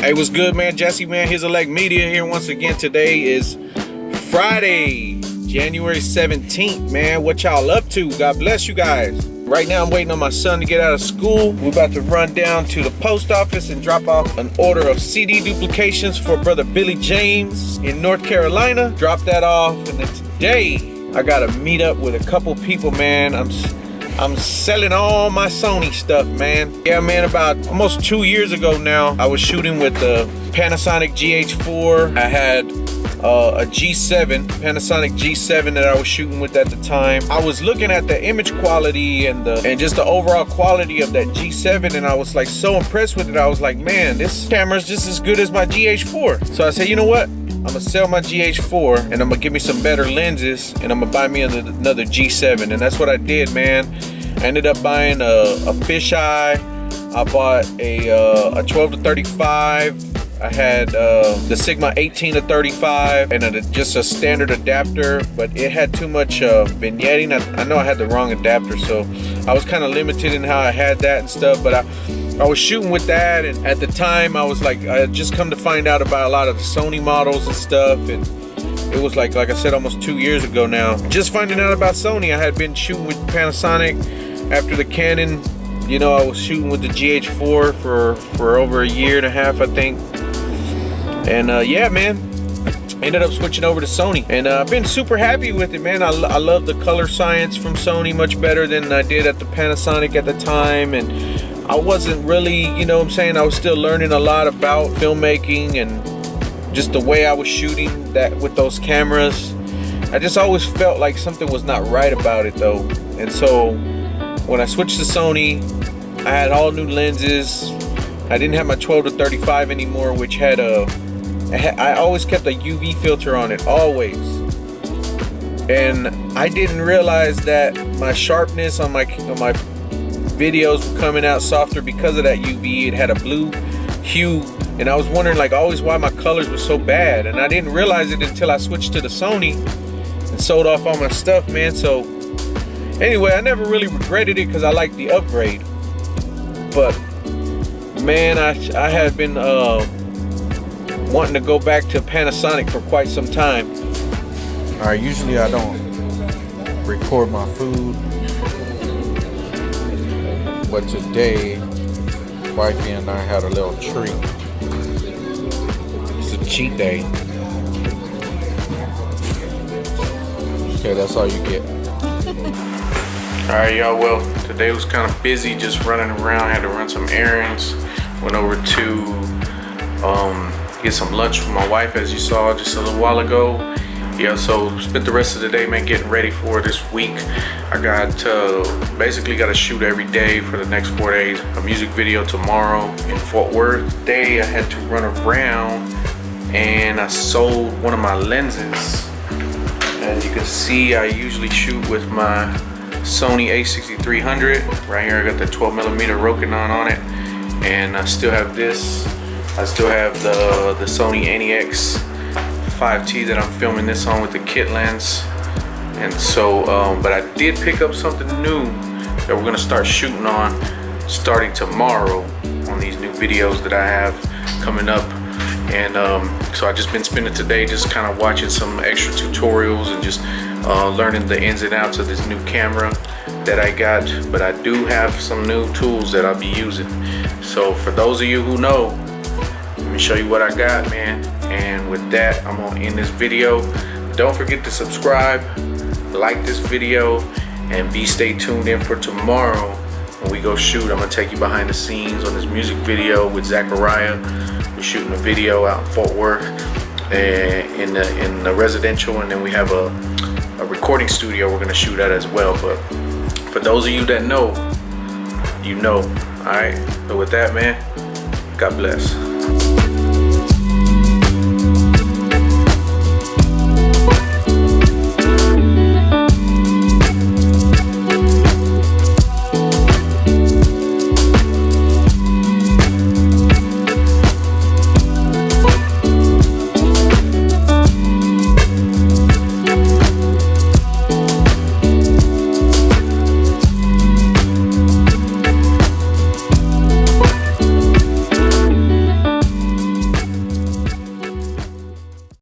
Hey, what's good, man? Jesse, man, His Elect Media here once again. Today is Friday, January 17th, man. What y'all up to? God bless you guys. Right now, I'm waiting on my son to get out of school. We're about to run down to the post office and drop off an order of CD duplications for brother Billy James in North Carolina. Drop that off, and then today, I gotta meet up with a couple people, man. I'm selling all my Sony stuff, man. Yeah, man, about almost 2 years ago now, I was shooting with the Panasonic GH4. I had a G7, Panasonic G7 that I was shooting with at the time. I was looking at the image quality and just the overall quality of that G7, and I was like so impressed with it. I was like, man, this camera's just as good as my GH4. So I said, you know what? I'm gonna sell my GH4 and I'm gonna give me some better lenses and I'm gonna buy me another G7, and that's what I did, man. I ended up buying a fisheye. I bought a 12 to 35. I had the Sigma 18 to 35 and just a standard adapter, but it had too much vignetting. I know I had the wrong adapter, so I was kind of limited in how I had that and stuff, but I was shooting with that, and at the time I was like, I had just come to find out about a lot of the Sony models and stuff, and it was like I said, almost 2 years ago now. Just finding out about Sony. I had been shooting with Panasonic after the Canon. You know, I was shooting with the GH4 for over a year and a half, I think. And yeah, man, ended up switching over to Sony, and I've been super happy with it, man. I love the color science from Sony much better than I did at the Panasonic at the time, and I wasn't really, you know what I'm saying, I was still learning a lot about filmmaking and just the way I was shooting that with those cameras. I just always felt like something was not right about it though. And so when I switched to Sony, I had all new lenses. I didn't have my 12 to 35 anymore, which had I always kept a UV filter on it, always. And I didn't realize that my sharpness on my videos were coming out softer because of that UV. It had a blue hue, and I was wondering like always why my colors were so bad, and I didn't realize it until I switched to the Sony and sold off all my stuff, man. So anyway, I never really regretted it because I liked the upgrade. But man, I had been wanting to go back to Panasonic for quite some time. All right, usually I don't record my food, but today, wifey and I had a little treat. It's a cheat day. Okay, that's all you get. Alright, y'all, well, today was kind of busy, just running around. Had to run some errands. Went over to get some lunch with my wife, as you saw just a little while ago. Yeah, so spent the rest of the day, man, getting ready for this week. I got basically got to shoot every day for the next 4 days. A music video tomorrow in Fort Worth. Today I had to run around and I sold one of my lenses. As you can see, I usually shoot with my Sony a6300. Right here I got the 12mm Rokinon on it, and I still have this. I still have the Sony NEX 5T that I'm filming this on with the kit lens. And so, but I did pick up something new that we're gonna start shooting on starting tomorrow on these new videos that I have coming up. And so I just been spending today just kind of watching some extra tutorials and just learning the ins and outs of this new camera that I got. But I do have some new tools that I'll be using. So for those of you who know, let me show you what I got, man. And with that, I'm gonna end this video. Don't forget to subscribe, like this video, and stay tuned in for tomorrow when we go shoot. I'm gonna take you behind the scenes on this music video with Zachariah. We're shooting a video out in Fort Worth in the residential, and then we have a recording studio we're gonna shoot at as well. But for those of you that know, you know. All right, so with that, man, God bless.